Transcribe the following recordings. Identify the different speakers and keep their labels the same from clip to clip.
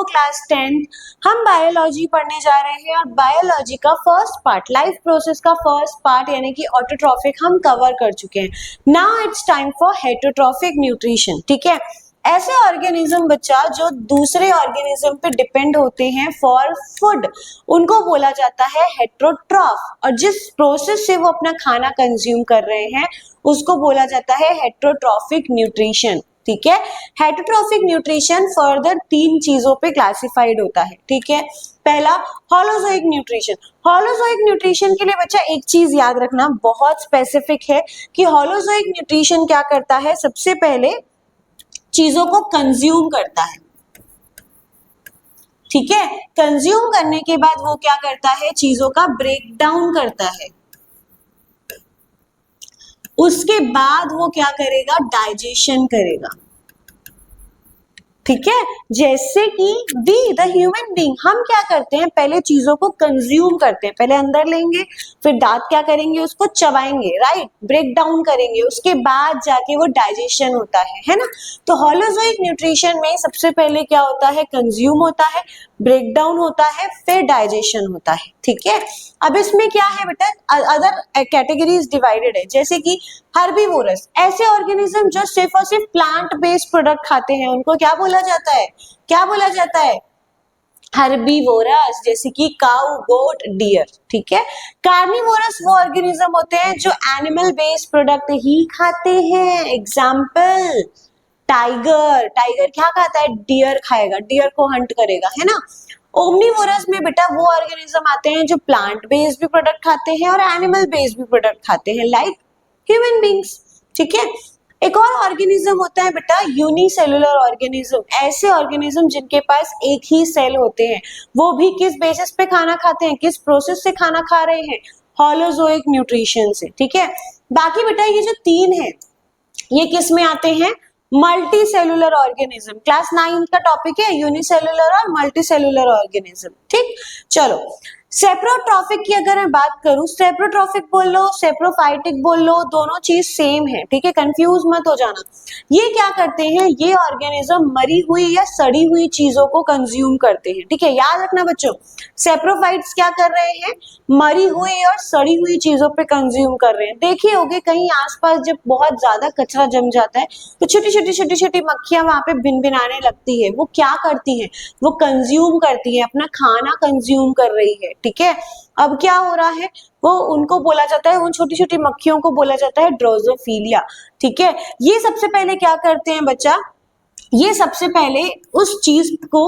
Speaker 1: Class 10th। हम biology पढ़ने जा रहे हैं और बायोलॉजी का फर्स्ट पार्ट, लाइफ प्रोसेस का फर्स्ट पार्ट यानी कि ऑटोट्रॉफिक हम कवर कर चुके हैं। Now it's time for heterotrophic nutrition. ठीक है, ऐसे ऑर्गेनिज्म बच्चा जो दूसरे ऑर्गेनिज्म पे डिपेंड होते हैं फॉर फूड, उनको बोला जाता है हेटरोट्रॉफ। और जिस प्रोसेस से वो अपना खाना कंज्यूम कर रहे हैं उसको बोला जाता है हेटरोट्रॉफिक न्यूट्रिशन। ठीक है, हेटरोट्रॉफिक न्यूट्रिशन फर्दर 3 चीजों पे क्लासिफाइड होता है। ठीक है, पहला होलोजोइक न्यूट्रिशन। होलोजोइक न्यूट्रिशन के लिए बच्चा एक चीज याद रखना बहुत स्पेसिफिक है कि होलोजोइक न्यूट्रिशन क्या करता है, सबसे पहले चीजों को कंज्यूम करता है। ठीक है, कंज्यूम करने के बाद वो क्या करता है, चीजों का ब्रेक डाउन करता है। उसके बाद वो क्या करेगा, डाइजेशन करेगा। ठीक है, जैसे कि वी द ह्यूमन बीइंग, हम क्या करते हैं, पहले चीजों को कंज्यूम करते हैं, पहले अंदर लेंगे, फिर दांत क्या करेंगे, उसको चबाएंगे, राइट, ब्रेक डाउन करेंगे, उसके बाद जाके वो डाइजेशन होता है ना। तो होलोजोइक न्यूट्रिशन में सबसे पहले क्या होता है, कंज्यूम होता है, ब्रेक डाउन होता है, फिर डाइजेशन होता है। ठीक है, अब इसमें क्या है बेटा, अदर कैटेगरीज डिवाइडेड है, जैसे कि हर्बीवोरस, ऐसे ऑर्गेनिज्म जो सिर्फ और सिर्फ प्लांट बेस्ड प्रोडक्ट खाते हैं उनको क्या बोला जाता है, क्या बोला जाता है, हर्बीवोरस, जैसे कि काऊ, गोट, डियर। ठीक है, कार्निवोरस वो ऑर्गेनिज्म होते हैं जो एनिमल बेस्ड प्रोडक्ट ही खाते हैं। एग्जाम्पल टाइगर, टाइगर क्या खाता है, डियर खाएगा, डियर को हंट करेगा, है ना। ओमनीवोरस में बेटा वो ऑर्गेनिज्म आते हैं जो प्लांट बेस्ड भी प्रोडक्ट खाते हैं और एनिमल बेस्ड भी प्रोडक्ट खाते हैं, लाइक ह्यूमन बींग्स। ठीक है, एक और ऑर्गेनिज्म होता है बेटा यूनिसेलुलर ऑर्गेनिज्म, ऐसे ऑर्गेनिज्म जिनके पास एक ही सेल होते हैं, वो भी किस बेसिस पे खाना खाते हैं, किस प्रोसेस से खाना खा रहे हैं, होलोजोइक न्यूट्रिशन से। ठीक है, बाकी बेटा ये जो 3 है ये किस में आते हैं, मल्टी सेलुलर ऑर्गेनिज्म। क्लास 9 का टॉपिक है यूनिसेलुलर और मल्टी सेलुलर ऑर्गेनिज्म। ठीक, चलो सेप्रोट्रॉफिक की अगर मैं बात करूं, सेप्रोट्रॉफिक बोल लो, सेप्रोफाइटिक बोल लो, दोनों चीज सेम है। ठीक है, कंफ्यूज मत हो जाना। ये क्या करते हैं, ये ऑर्गेनिज्म मरी हुई या सड़ी हुई चीजों को कंज्यूम करते हैं। ठीक है, याद रखना बच्चों, सेप्रोफाइट्स क्या कर रहे हैं, मरी हुई और सड़ी हुई चीजों पे कंज्यूम कर रहे हैं। देखिए होगे कहीं आसपास जब बहुत ज्यादा कचरा जम जाता है तो छोटी छोटी मक्खियां वहां पे भिनभिनाने लगती है। वो क्या करती है, वो कंज्यूम करती है, अपना खाना कंज्यूम कर रही है। ठीक है, अब क्या हो रहा है, वो उनको बोला जाता है, उन छोटी छोटी मक्खियों को बोला जाता है ड्रोसोफिलिया। ठीक है, ये सबसे पहले क्या करते हैं बच्चा, ये सबसे पहले उस चीज को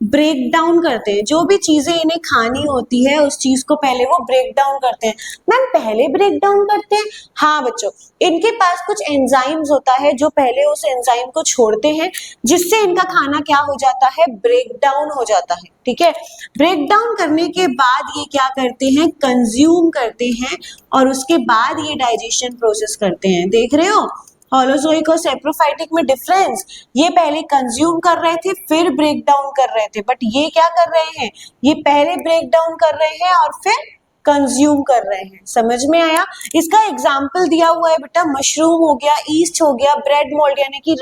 Speaker 1: ब्रेक डाउन करते हैं, जो भी चीजें इन्हें खानी होती है उस चीज को पहले वो ब्रेक डाउन करते हैं। मैम पहले ब्रेक डाउन करते हैं, हाँ बच्चों, इनके पास कुछ एंजाइम्स होता है जो पहले उस एंजाइम को छोड़ते हैं, जिससे इनका खाना क्या हो जाता है, ब्रेक डाउन हो जाता है। ठीक है, ब्रेक डाउन करने के बाद ये क्या करते हैं, कंज्यूम करते हैं और उसके बाद ये डाइजेशन प्रोसेस करते हैं। देख रहे हो होलोजोइक और सेप्रोफाइटिक में डिफरेंस, ये पहले कंज्यूम कर रहे थे फिर ब्रेक डाउन कर रहे थे, बट ये क्या कर रहे हैं, ये पहले ब्रेक डाउन कर रहे हैं और फिर कंज्यूम कर रहे हैं। समझ में आया, इसका एग्जाम्पल दिया हुआ है बेटा, मशरूम हो गया, ईस्ट हो गया, ब्रेड मोल्ड यानी कि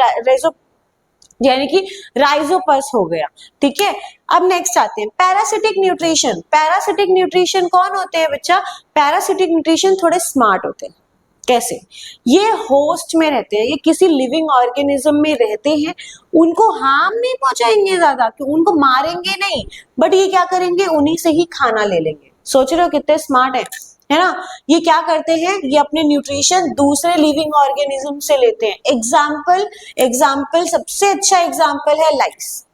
Speaker 1: राइजोपस हो गया। ठीक है, अब नेक्स्ट आते हैं पैरासिटिक न्यूट्रिशन। पैरासिटिक न्यूट्रिशन कौन होते हैं बच्चा, पैरासिटिक न्यूट्रिशन थोड़े स्मार्ट होते हैं। कैसे, ये होस्ट में रहते हैं, ये किसी लिविंग ऑर्गेनिज्म में रहते हैं, उनको हार्म नहीं पहुंचाएंगे ज्यादा, कि उनको मारेंगे नहीं, बट ये क्या करेंगे, उन्हीं से ही खाना ले लेंगे। सोच रहे हो कितने स्मार्ट है ना। ये क्या करते हैं, ये अपने न्यूट्रिशन दूसरे लिविंग ऑर्गेनिज्म से लेते हैं। एग्जाम्पल सबसे अच्छा एग्जाम्पल है लाइस,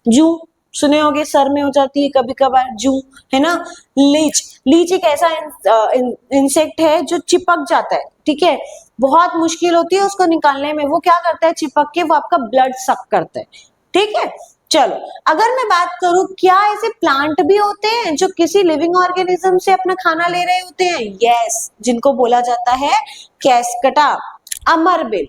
Speaker 1: जू सुने होगे, सर में हो जाती है कभी कभार जू, है ना। लीच एक ऐसा इंसेक्ट है जो चिपक जाता है। ठीक है, बहुत मुश्किल होती है उसको निकालने में, वो क्या करता है, चिपक के वो आपका ब्लड सक करता है। ठीक है, चलो अगर मैं बात करूं, क्या ऐसे प्लांट भी होते हैं जो किसी लिविंग ऑर्गेनिज्म से अपना खाना ले रहे होते हैं, यस, जिनको बोला जाता है कैस्कटा, अमरबेल,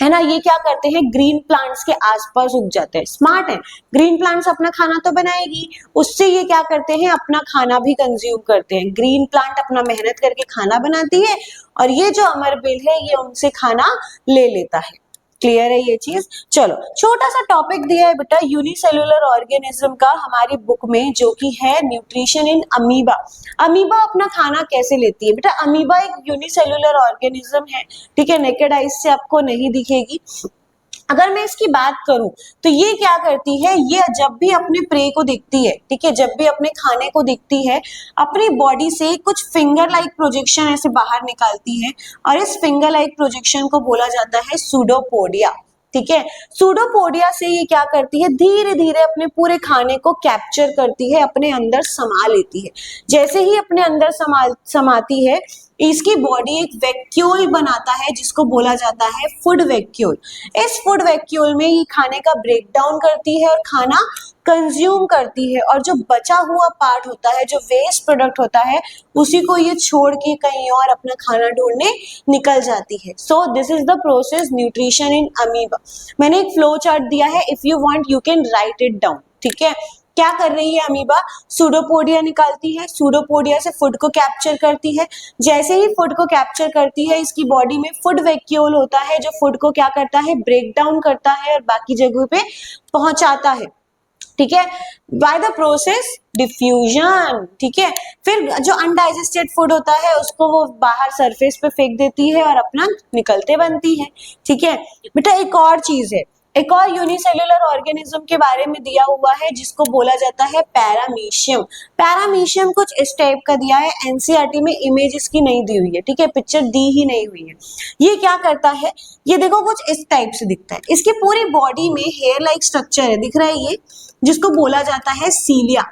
Speaker 1: है ना। ये क्या करते हैं, ग्रीन प्लांट्स के आसपास उग जाते हैं, स्मार्ट है। ग्रीन प्लांट्स अपना खाना तो बनाएगी, उससे ये क्या करते हैं, अपना खाना भी कंज्यूम करते हैं। ग्रीन प्लांट अपना मेहनत करके खाना बनाती है और ये जो अमरबेल है ये उनसे खाना ले लेता है। क्लियर है ये चीज। चलो छोटा सा टॉपिक दिया है बेटा यूनिसेल्युलर ऑर्गेनिज्म का हमारी बुक में, जो कि है न्यूट्रिशन इन अमीबा। अमीबा अपना खाना कैसे लेती है बेटा? अमीबा एक यूनिसेल्युलर ऑर्गेनिज्म है, ठीक है, नेकेड आइज से आपको नहीं दिखेगी। अगर मैं इसकी बात करूं तो ये क्या करती है, ये जब भी अपने प्रे को देखती है, ठीक है, जब भी अपने खाने को देखती है, अपनी बॉडी से कुछ फिंगर लाइक प्रोजेक्शन ऐसे बाहर निकालती है, और इस फिंगर लाइक प्रोजेक्शन को बोला जाता है सूडोपोडिया, ठीक है। सूडोपोडिया से ये क्या करती है, धीरे धीरे अपने पूरे खाने को कैप्चर करती है, अपने अंदर समा लेती है। जैसे ही अपने अंदर समाती है, इसकी बॉडी एक वैक्यूल बनाता है जिसको बोला जाता है फूड वैक्यूल। इस फूड वैक्यूल में ये खाने का ब्रेक डाउन करती है और खाना कंज्यूम करती है, और जो बचा हुआ पार्ट होता है, जो वेस्ट प्रोडक्ट होता है, उसी को ये छोड़ के कहीं और अपना खाना ढूंढने निकल जाती है। So this is the process nutrition in amoeba. मैंने एक फ्लो चार्ट दिया है, if you want you can write it down, ठीक है। क्या कर रही है अमीबा? सूडोपोडिया निकालती है, सूडोपोडिया से फूड को कैप्चर करती है। जैसे ही फूड को कैप्चर करती है, इसकी बॉडी में फूड वैक्यूल होता है जो फूड को क्या करता है, ब्रेक डाउन करता है और बाकी जगहों पे पहुंचाता है, ठीक है, बाय द प्रोसेस डिफ्यूजन, ठीक है। फिर जो अनडाइजेस्टेड फूड होता है उसको वो बाहर सरफेस पे फेंक देती है और अपना निकलते बनती है, ठीक है। बेटा एक और चीज है, एक और यूनिसेल्युलर ऑर्गेनिज्म के बारे में दिया हुआ है जिसको बोला जाता है पैरामीशियम। पैरामीशियम कुछ इस टाइप का दिया है, एनसीईआरटी में इमेज इसकी नहीं दी हुई है, ठीक है, पिक्चर दी ही नहीं हुई है। ये क्या करता है, ये देखो कुछ इस टाइप से दिखता है, इसकी पूरी बॉडी में हेयर लाइक स्ट्रक्चर है, दिख रहा है ये, जिसको बोला जाता है सीलिया,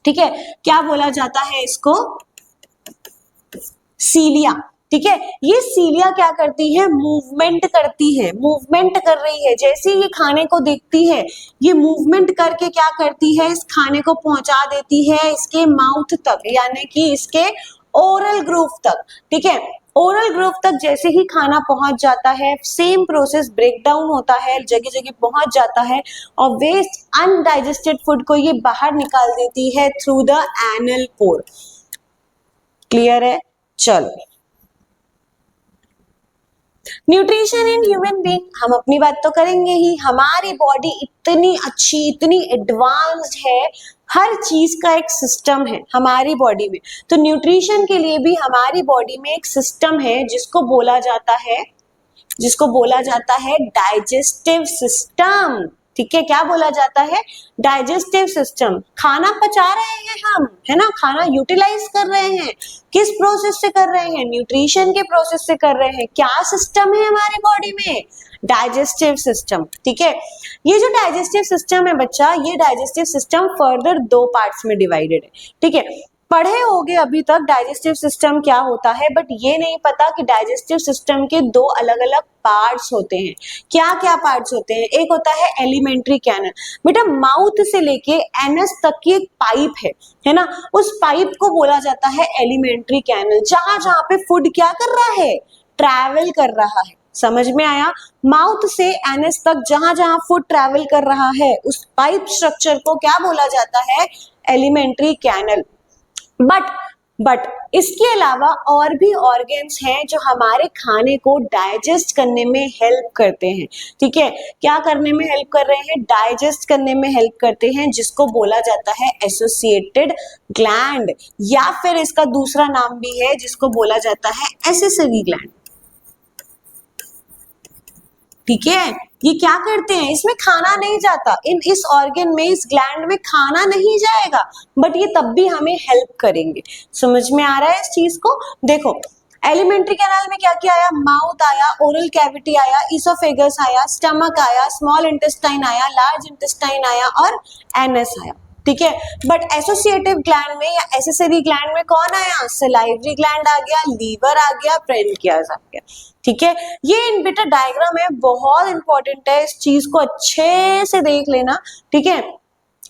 Speaker 1: ठीक है। क्या बोला जाता है इसको? सीलिया, ठीक है। ये सीलिया क्या करती है, मूवमेंट करती है, मूवमेंट कर रही है। जैसे ये खाने को देखती है, ये मूवमेंट करके क्या करती है, इस खाने को पहुंचा देती है इसके माउथ तक, यानी कि इसके ओरल ग्रूव तक, ठीक है। ओरल ग्रूव तक जैसे ही खाना पहुंच जाता है, सेम प्रोसेस ब्रेक डाउन होता है, जगह जगह पहुंच जाता है, और वेस्ट अनडाइजेस्टेड फूड को ये बाहर निकाल देती है through the anal pore. Clear है? चलो न्यूट्रिशन इन ह्यूमन बीइंग, हम अपनी बात तो करेंगे ही। हमारी बॉडी इतनी अच्छी, इतनी एडवांस्ड है, हर चीज का एक सिस्टम है हमारी बॉडी में। तो न्यूट्रिशन के लिए भी हमारी बॉडी में एक सिस्टम है जिसको बोला जाता है डाइजेस्टिव सिस्टम, ठीक है। क्या बोला जाता है? Digestive system. खाना पचा रहे हैं हम, है ना, खाना यूटिलाइज कर रहे हैं, किस प्रोसेस से कर रहे हैं? न्यूट्रिशन के प्रोसेस से कर रहे हैं। क्या सिस्टम है हमारी बॉडी में? डाइजेस्टिव सिस्टम, ठीक है। ये जो डाइजेस्टिव सिस्टम है बच्चा, ये डाइजेस्टिव सिस्टम फर्दर दो पार्ट्स में डिवाइडेड है, ठीक है। पढ़े होगे अभी तक डाइजेस्टिव सिस्टम क्या होता है, बट ये नहीं पता कि डाइजेस्टिव सिस्टम के दो अलग अलग पार्ट्स होते हैं। क्या क्या पार्ट्स होते हैं? एक होता है एलिमेंट्री कैनल, बेटा माउथ से लेके एनस तक की एक पाइप है ना, उस पाइप को बोला जाता है एलिमेंट्री कैनल। जहां जहां पे फूड क्या कर रहा है, ट्रैवल कर रहा है। समझ में आया? माउथ से एनस तक जहां जहां फूड ट्रैवल कर रहा है, उस पाइप स्ट्रक्चर को क्या बोला जाता है? Alimentary canal. बट इसके अलावा और भी ऑर्गन्स हैं जो हमारे खाने को डाइजेस्ट करने में हेल्प करते हैं, ठीक है। क्या करने में हेल्प कर रहे हैं? डाइजेस्ट करने में हेल्प करते हैं, जिसको बोला जाता है एसोसिएटेड ग्लैंड, या फिर इसका दूसरा नाम भी है जिसको बोला जाता है एसेसरी ग्लैंड, ठीक है। ये क्या करते हैं? इसमें खाना नहीं जाता, इस ऑर्गन में, इस ग्लैंड में खाना नहीं जाएगा, बट ये तब भी हमें हेल्प करेंगे। समझ में आ रहा है इस चीज को? देखो एलिमेंट्री कैनाल में क्या क्या आया? माउथ आया, ओरल कैविटी आया, इसोफेगस आया, स्टमक आया, स्मॉल इंटेस्टाइन आया, लार्ज इंटेस्टाइन आया और एनस आया, ठीक है। बट एसोसिएटिव ग्लैंड में या एसेसरी ग्लैंड में कौन आया? सलाइवरी ग्लैंड आ गया, लीवर आ गया, पैनक्रियाज आ गया, ठीक है। ये बेटा डायग्राम है, बहुत इंपॉर्टेंट है, इस चीज को अच्छे से देख लेना, ठीक है।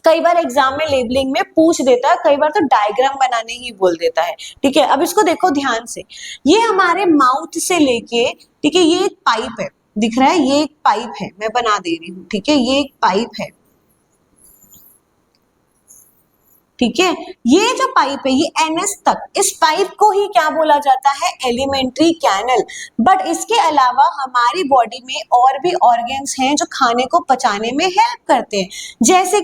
Speaker 1: कई बार एग्जाम में लेबलिंग में पूछ देता है, कई बार तो डायग्राम बनाने ही बोल देता है, ठीक है। अब इसको देखो ध्यान से, ये हमारे माउथ से लेके, ठीक है, ये एक पाइप है, दिख रहा है, ये एक पाइप है, मैं बना दे रही हूँ, ठीक है, ये एक पाइप है, ठीक है। ये जो पाइप है ये NS तक, इस पाइप को ही क्या बोला जाता है, एलिमेंट्री कैनल। बट इसके अलावा हमारी बॉडी में और भी ऑर्गन्स हैं जो खाने को पचाने में हेल्प करते हैं, जैसे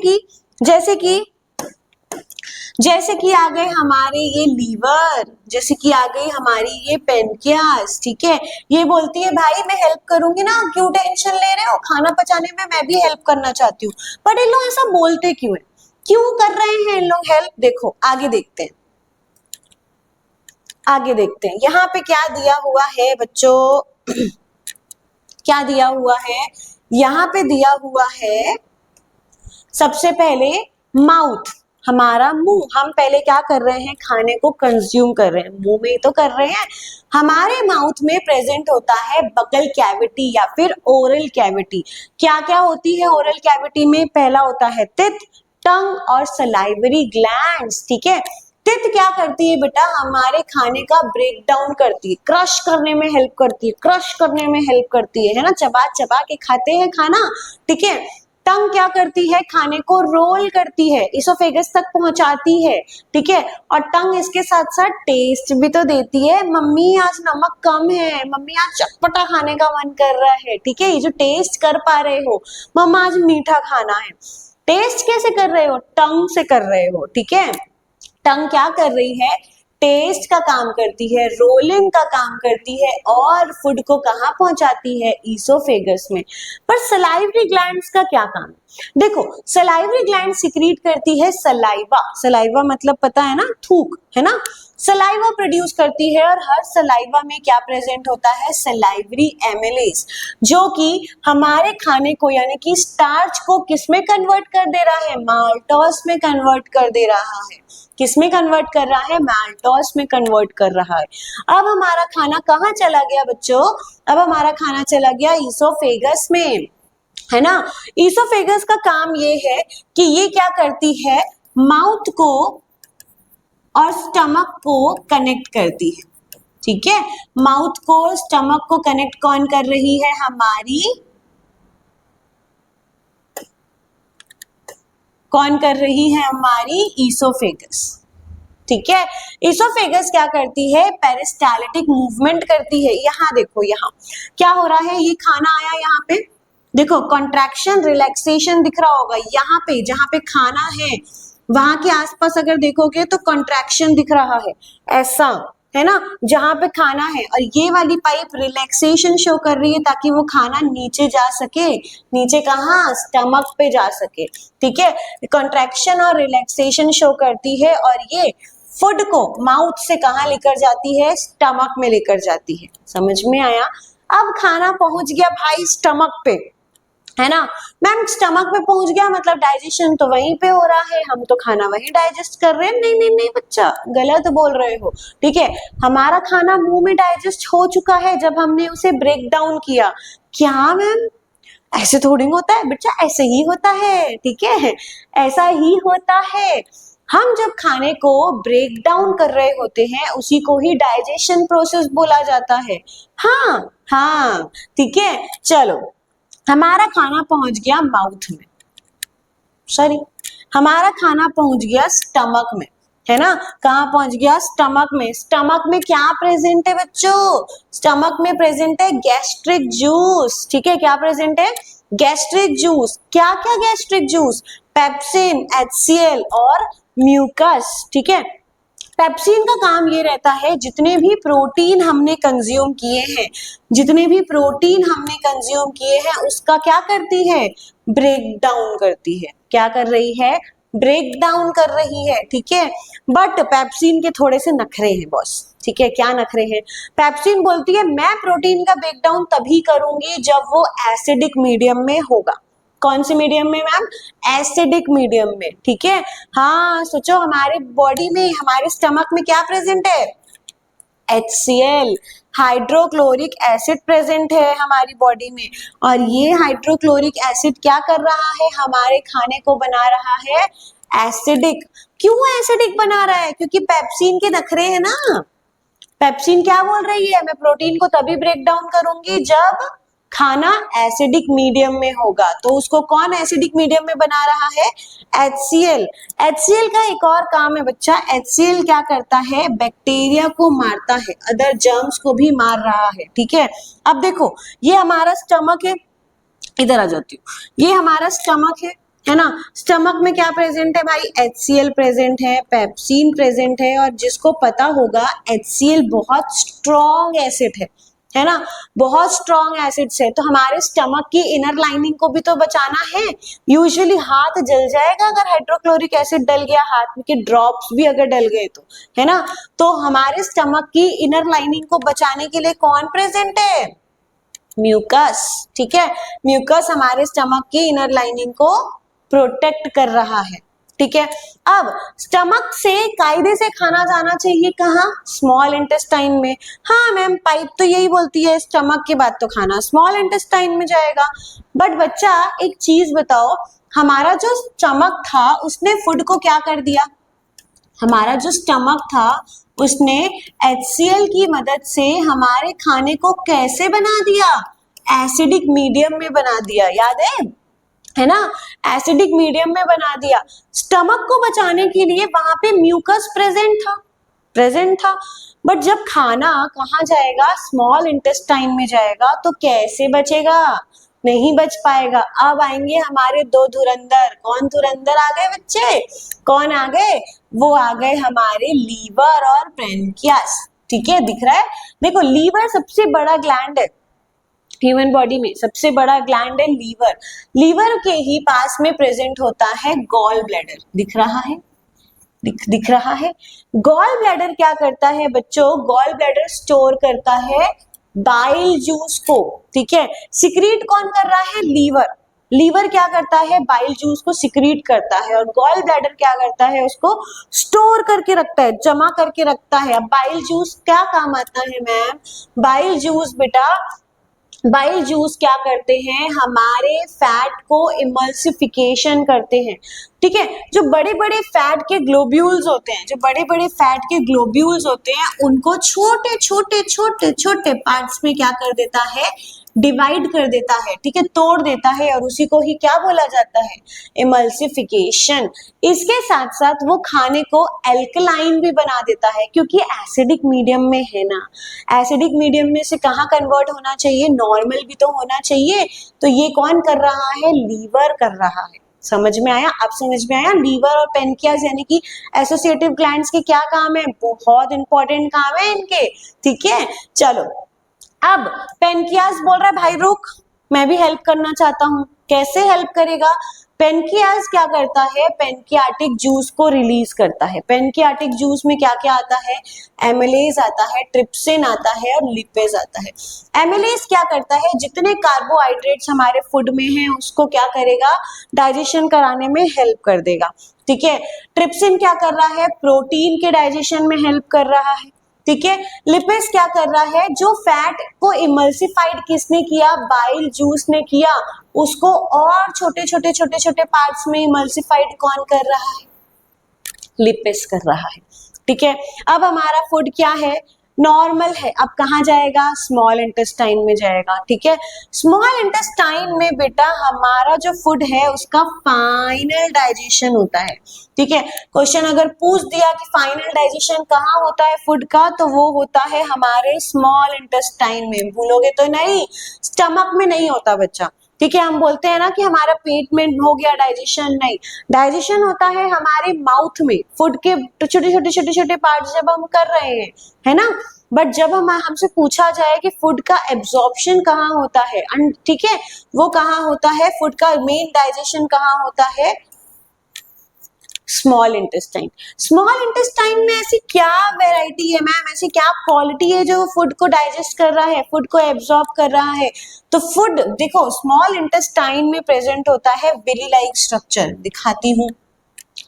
Speaker 1: कि आ गए हमारे ये लीवर, जैसे कि आ गई हमारी ये पेनक्रियास, ठीक है। ये बोलती है भाई मैं हेल्प करूंगी ना, क्यों टेंशन ले रहे हो, खाना पचाने में मैं भी हेल्प करना चाहती हूँ। बट ये लोग ऐसा बोलते क्यों है, क्यों कर रहे हैं इन लोग हेल्प? देखो आगे देखते हैं, यहाँ पे क्या दिया हुआ है बच्चों क्या दिया हुआ है, यहाँ पे दिया हुआ है सबसे पहले माउथ, हमारा मुंह। हम पहले क्या कर रहे हैं, खाने को कंज्यूम कर रहे हैं, मुंह में ही तो कर रहे हैं। हमारे माउथ में प्रेजेंट होता है बकल कैविटी या फिर ओरल कैविटी। क्या क्या होती है ओरल कैविटी में? पहला होता है टिथ, टंग और सलाइवरी ग्लैंड्स, ठीक है। टिथ क्या करती है बेटा, हमारे खाने का ब्रेक डाउन करती है, क्रश करने में हेल्प करती है ना, चबा चबा के खाते हैं खाना, ठीक है। टंग क्या करती है, खाने को रोल करती है, इसोफेगस तक पहुंचाती है, ठीक है। और टंग इसके साथ साथ टेस्ट भी तो देती है, मम्मी आज नमक कम है, मम्मी आज चटपटा खाने का मन कर रहा है, ठीक है। ये जो टेस्ट कर पा रहे हो, मम्मा आज मीठा खाना है, टेस्ट कैसे कर रहे हो, टंग से कर रहे हो, ठीक है। टंग क्या कर रही है, टेस्ट का काम करती है, रोलिंग का काम करती है और फूड को कहाँ पहुंचाती है, ईसोफेगस में। पर सलाइवरी ग्लैंड्स का क्या काम है? देखो सलाइवरी ग्लैंड सिक्रीट करती है सलाइवा मतलब पता है ना, थूक, है ना। सलाइवा प्रोड्यूस करती है और हर सलाइवा में क्या प्रेजेंट होता है, सलाइवरी एमिलेज, जो कि हमारे खाने को यानी कि स्टार्च को किसमें कन्वर्ट कर दे रहा है, माल्टोस में कन्वर्ट कर दे रहा है। किसमें कन्वर्ट कर रहा है, माल्टोस में कन्वर्ट कर रहा है। अब हमारा खाना कहाँ चला गया बच्चों, अब हमारा खाना चला गया ईसोफेगस में, है ना। ईसोफेगस का काम ये है कि ये क्या करती है, माउथ को और स्टमक को कनेक्ट करती है, ठीक है। माउथ को स्टमक को कनेक्ट कौन कर रही है, हमारी ईसोफेगस, ठीक है। ईसोफेगस क्या करती है, पेरिस्टाल्टिक मूवमेंट करती है। यहाँ देखो, यहाँ क्या हो रहा है, ये खाना आया, यहाँ पे देखो कॉन्ट्रैक्शन रिलैक्सेशन दिख रहा होगा, यहाँ पे जहाँ पे खाना है वहां के आसपास अगर देखोगे तो कॉन्ट्रैक्शन दिख रहा है, ऐसा है ना, जहां पे खाना है। और ये वाली पाइप रिलैक्सेशन शो कर रही है ताकि वो खाना नीचे जा सके, नीचे कहाँ, स्टमक पे जा सके, ठीक है। कॉन्ट्रैक्शन और रिलैक्सेशन शो करती है और ये फूड को माउथ से कहाँ लेकर जाती है, स्टमक में लेकर जाती है। समझ में आया? अब खाना पहुंच गया भाई स्टमक पे, है ना। मैम स्टमक पे पहुंच गया मतलब डाइजेशन तो वहीं पे हो रहा है, हम तो खाना वहीं डाइजेस्ट कर रहे हैं। नहीं नहीं नहीं बच्चा, गलत बोल रहे हो, ठीक है। हमारा खाना मुंह में डाइजेस्ट हो चुका है जब हमने उसे ब्रेक डाउन किया। क्या मैम, ऐसे थोड़ी होता है बच्चा, ऐसे ही होता है, ठीक है, ऐसा ही होता है। हम जब खाने को ब्रेक डाउन कर रहे होते हैं उसी को ही डाइजेशन प्रोसेस बोला जाता है। हाँ, ठीक है। चलो, हमारा खाना पहुंच गया माउथ में, हमारा खाना पहुंच गया स्टमक में, है ना। कहाँ पहुंच गया, स्टमक में। स्टमक में क्या प्रेजेंट है बच्चों, स्टमक में प्रेजेंट है गैस्ट्रिक जूस, ठीक है। क्या प्रेजेंट है, गैस्ट्रिक जूस। क्या क्या गैस्ट्रिक जूस, पेप्सिन, HCl और म्यूकस, ठीक है। पेप्सिन का काम ये रहता है, जितने भी प्रोटीन हमने कंज्यूम किए हैं उसका क्या करती है, ब्रेक डाउन करती है। क्या कर रही है, ब्रेक डाउन कर रही है, ठीक है। बट पेप्सिन के थोड़े से नखरे हैं बॉस, ठीक है। क्या नखरे हैं, पेप्सिन बोलती है मैं प्रोटीन का ब्रेक डाउन तभी करूंगी जब वो एसिडिक मीडियम में होगा। कौन से मीडियम में मैम, एसिडिक मीडियम में, ठीक है। हाँ सोचो, हमारे बॉडी में, हमारे स्टमक में क्या प्रेजेंट है, HCl, हाइड्रोक्लोरिक एसिड प्रेजेंट है हमारी बॉडी में। और ये हाइड्रोक्लोरिक एसिड क्या कर रहा है, हमारे खाने को बना रहा है एसिडिक। क्यों एसिडिक बना रहा है, क्योंकि पेप्सिन के नखरे है ना। पेप्सिन क्या बोल रही है, मैं प्रोटीन को तभी ब्रेक डाउन करूंगी जब खाना एसिडिक मीडियम में होगा, तो उसको कौन एसिडिक मीडियम में बना रहा है? HCl। HCl का एक और काम है बच्चा, HCl क्या करता है? बैक्टीरिया को मारता है, अदर जर्म्स को भी मार रहा है, ठीक है। अब देखो ये हमारा स्टमक है, इधर आ जाती हूँ, ये हमारा स्टमक है ना। स्टमक में क्या प्रेजेंट है भाई? HCl प्रेजेंट है, पेप्सिन प्रेजेंट है, और जिसको पता होगा HCl बहुत स्ट्रॉन्ग एसिड है ना, बहुत स्ट्रॉन्ग एसिड्स है। तो हमारे स्टमक की इनर लाइनिंग को भी तो बचाना है। यूजुअली हाथ जल जाएगा अगर हाइड्रोक्लोरिक एसिड डल गया, हाथ के ड्रॉप्स भी अगर डल गए तो, है ना। तो हमारे स्टमक की इनर लाइनिंग को बचाने के लिए कौन प्रेजेंट है? म्यूकस, ठीक है। म्यूकस हमारे स्टमक की इनर लाइनिंग को प्रोटेक्ट कर रहा है, ठीक है। अब स्टमक से कायदे से खाना जाना चाहिए कहाँ? स्मॉल इंटेस्टाइन में। हाँ मैम, पाइप तो यही बोलती है स्टमक के बाद तो खाना स्मॉल इंटेस्टाइन में जाएगा। बट बच्चा एक चीज बताओ, हमारा जो स्टमक था उसने फूड को क्या कर दिया? हमारा जो स्टमक था उसने HCl की मदद से हमारे खाने को कैसे बना दिया? एसिडिक मीडियम में बना दिया, याद है ना। एसिडिक मीडियम में बना दिया। स्टमक को बचाने के लिए वहां पे म्यूकस प्रेजेंट था। बट जब खाना कहाँ जाएगा? स्मॉल इंटेस्टाइन में जाएगा, तो कैसे बचेगा? नहीं बच पाएगा। अब आएंगे हमारे दो धुरंधर। कौन धुरंधर आ गए बच्चे? कौन आ गए? वो आ गए हमारे लीवर और पैनक्रियास, ठीक है। दिख रहा है? देखो लीवर सबसे बड़ा ग्लैंड है ह्यूमन बॉडी में, सबसे बड़ा ग्लैंड है लीवर। लीवर के ही पास में प्रेजेंट होता है गॉल ब्लैडर। दिख रहा है? दिख रहा है। गॉल ब्लैडर क्या करता है बच्चों? गॉल ब्लैडर स्टोर करता है बाइल जूस को, ठीक है। सिक्रीट कौन कर रहा है? लीवर क्या करता है? बाइल जूस को सिक्रीट करता है, और गॉल ब्लैडर क्या करता है? उसको स्टोर करके रखता है, जमा करके रखता है। अब बाइल जूस क्या काम आता है मैम? बाइल जूस बेटा, बाइल जूस क्या करते हैं? हमारे फैट को इमल्सिफिकेशन करते हैं, ठीक है। जो बड़े बड़े फैट के ग्लोब्यूल्स होते हैं, उनको छोटे छोटे छोटे छोटे पार्ट्स में क्या कर देता है? डिवाइड कर देता है, ठीक है, तोड़ देता है, और उसी को ही क्या बोला जाता है? इमल्सिफिकेशन। इसके साथ साथ वो खाने को एल्कलाइन भी बना देता है, क्योंकि एसिडिक मीडियम में है ना। एसिडिक मीडियम में से कहाँ कन्वर्ट होना चाहिए? नॉर्मल भी तो होना चाहिए। तो ये कौन कर रहा है? लीवर कर रहा है। समझ में आया? अब समझ में आया? लीवर और पैनक्रियास यानी कि एसोसिएटिव ग्लैंड्स के क्या काम है? बहुत इंपॉर्टेंट काम है इनके, ठीक है। चलो अब पेनक्रियास बोल रहा है भाई रुक, मैं भी हेल्प करना चाहता हूँ। कैसे हेल्प करेगा? पेनक्रियास क्या करता है? पेनक्रियाटिक जूस को रिलीज करता है। पेनक्रियाटिक जूस में क्या क्या आता है? एमिलेज आता है, ट्रिप्सिन आता है, और लिपेज आता है। एमिलेज क्या करता है? जितने कार्बोहाइड्रेट्स हमारे फूड में हैं उसको क्या करेगा? डाइजेशन कराने में हेल्प कर देगा, ठीक है। ट्रिप्सिन क्या कर रहा है? प्रोटीन के डाइजेशन में हेल्प कर रहा है, ठीक है। लिपिड्स क्या कर रहा है? जो फैट को इमल्सिफाइड किसने किया? बाइल जूस ने किया। उसको और छोटे छोटे छोटे छोटे पार्ट्स में इमल्सिफाइड कौन कर रहा है? लिपिड्स कर रहा है, ठीक है। अब हमारा फूड क्या है? नॉर्मल है। अब कहाँ जाएगा? स्मॉल इंटेस्टाइन में जाएगा, ठीक है। स्मॉल इंटेस्टाइन में बेटा हमारा जो फूड है उसका फाइनल डाइजेशन होता है, ठीक है। क्वेश्चन अगर पूछ दिया कि फाइनल डाइजेशन कहाँ होता है फूड का, तो वो होता है हमारे स्मॉल इंटेस्टाइन में। भूलोगे तो नहीं, स्टमक में नहीं होता बच्चा, ठीक है। हम बोलते हैं ना कि हमारा पेट में हो गया डाइजेशन, नहीं, डाइजेशन होता है हमारे माउथ में। फूड के छोटे छोटे छोटे छोटे पार्ट्स जब हम कर रहे हैं, है ना। बट जब हमसे पूछा जाए कि फूड का एब्जॉर्प्शन कहाँ होता है, ठीक है, वो कहाँ होता है? फूड का मेन डाइजेशन कहाँ होता है? Small intestine. स्मॉल इंटेस्टाइन में ऐसी क्या वैरायटी है मैम, ऐसी क्या क्वालिटी है जो फूड को डाइजेस्ट कर रहा है, फूड को एब्जॉर्ब कर रहा है? तो फूड देखो स्मॉल इंटेस्टाइन में प्रेजेंट होता है विली लाइक स्ट्रक्चर। दिखाती हूँ,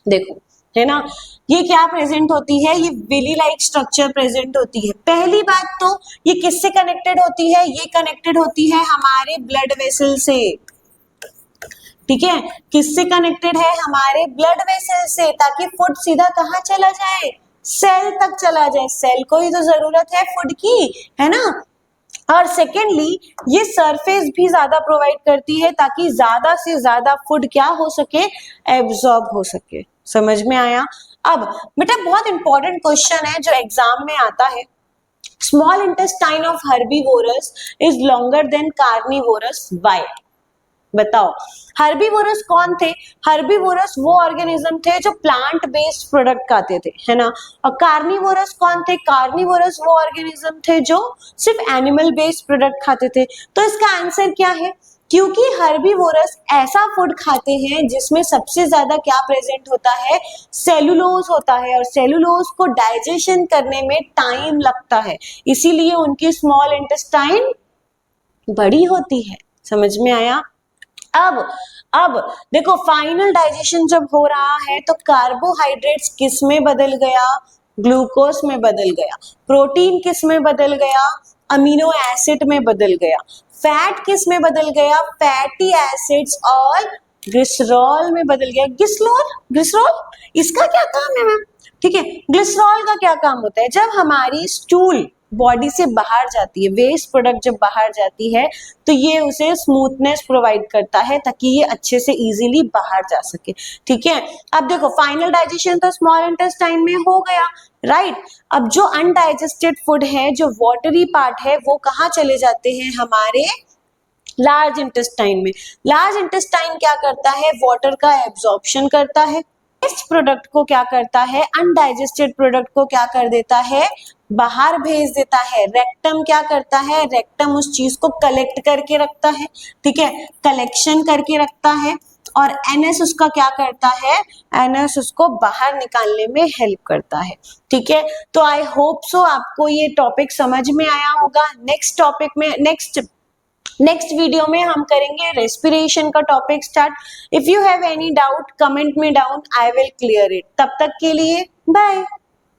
Speaker 1: देखो, है ना। ये क्या प्रेजेंट होती है? ये विली लाइक स्ट्रक्चर प्रेजेंट होती है। पहली बात तो ये किससे कनेक्टेड होती है? ये कनेक्टेड होती है हमारे ब्लड वेसल से, ठीक है। किससे कनेक्टेड है? हमारे ब्लड वेसल से, ताकि फूड सीधा कहाँ चला जाए? सेल तक चला जाए। सेल को ही तो जरूरत है फूड की, है ना। और सेकेंडली ये सरफेस भी ज्यादा प्रोवाइड करती है ताकि ज्यादा से ज्यादा फूड क्या हो सके, एब्जॉर्ब हो सके। समझ में आया? अब बेटा बहुत इंपॉर्टेंट क्वेश्चन है जो एग्जाम में आता है, small intestine of herbivorous is longer than carnivorous, why? बताओ, हर्बीवोरस कौन थे? हर्बीवोरस वो ऑर्गेनिज्म थे जो प्लांट बेस्ड प्रोडक्ट खाते थे, है ना। और कार्निवोरस कौन थे? कार्निवोरस वो ऑर्गेनिज्म थे जो सिर्फ एनिमल बेस्ड प्रोडक्ट खाते थे। तो इसका आंसर क्या है? क्योंकि हर्बीवोरस ऐसा फूड खाते हैं जिसमें सबसे ज्यादा क्या प्रेजेंट होता है, सेलुलोज होता है, और सेलुलोज को डाइजेशन करने में टाइम लगता है, इसीलिए उनकी स्मॉल इंटेस्टाइन बड़ी होती है। समझ में आया? अब देखो, फाइनल डाइजेशन जब हो रहा है तो कार्बोहाइड्रेट्स किस में बदल गया, ग्लूकोज में बदल गया। प्रोटीन किस में बदल गया, अमीनो एसिड में बदल गया। फैट किस में बदल गया, फैटी एसिड्स और ग्लिसरॉल में बदल गया। ग्लिसरॉल इसका क्या काम है मैम? ठीक है, ग्लिसरॉल का क्या काम होता है? जब हमारी स्टूल बॉडी से बाहर जाती है, वेस्ट प्रोडक्ट जब बाहर जाती है तो ये उसे स्मूथनेस प्रोवाइड करता है ताकि ये अच्छे से इजीली बाहर जा सके। ठीक है, अब देखो फाइनल डाइजेशन तो स्मॉल इंटेस्टाइन में हो गया, राइट। अब जो अनडाइजेस्टेड फूड है, जो वाटरी पार्ट है, वो कहाँ चले जाते हैं, हमारे लार्ज इंटेस्टाइन में। लार्ज इंटेस्टाइन क्या करता है, वाटर का एब्जॉर्प्शन करता है। वेस्ट प्रोडक्ट को क्या करता है, अनडाइजेस्टेड प्रोडक्ट को क्या कर देता है, बाहर भेज देता है। रेक्टम क्या करता है, रेक्टम उस चीज को कलेक्ट करके रखता है, ठीक है, कलेक्शन करके रखता है। और एनएस उसका क्या करता है, एनएस उसको बाहर निकालने में हेल्प करता है। ठीक है, तो आई होप सो आपको ये टॉपिक समझ में आया होगा। नेक्स्ट टॉपिक में, नेक्स्ट वीडियो में हम करेंगे रेस्पिरेशन का topic start. If you have any doubt comment में down, I will clear it. तब तक के लिए बाय।